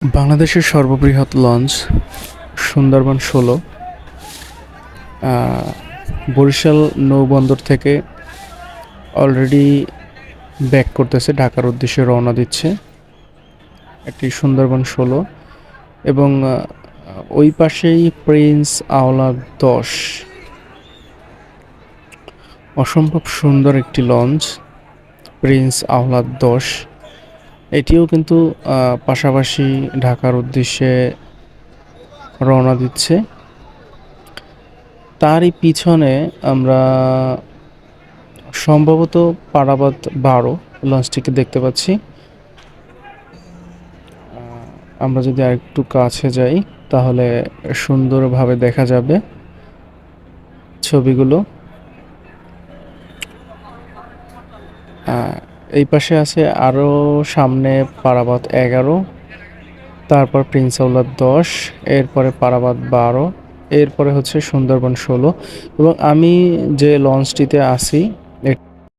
বাংলাদেশের সর্ববৃহৎ লঞ্চ সুন্দরবন ১৬ বরিশাল নৌবন্দর থেকে অলরেডি ব্যাক করতেছে, ঢাকার উদ্দেশ্যে রওনা দিচ্ছে একটি সুন্দরবন ১৬ এবং ওই পাশেই প্রিন্স আওলাদ ১০, অসম্ভব সুন্দর একটি লঞ্চ প্রিন্স আওলাদ ১০। এটিও কিন্তু পাশাপাশি ঢাকার উদ্দেশ্যে রওনা দিচ্ছে। তারই পিছনে আমরা সম্ভবত পারাবাদ ১২ লঞ্চটিকে দেখতে পাচ্ছি। আমরা যদি আরেকটু কাছে যাই তাহলে সুন্দরভাবে দেখা যাবে ছবিগুলো। এই পাশে আছে আরও সামনে পারাবাদ ১১, তারপর প্রিন্স আওলাদ ১০, এরপরে পারাবাদ ১২, এরপরে হচ্ছে সুন্দরবন ১৬ এবং আমি যে লঞ্চটিতে আছি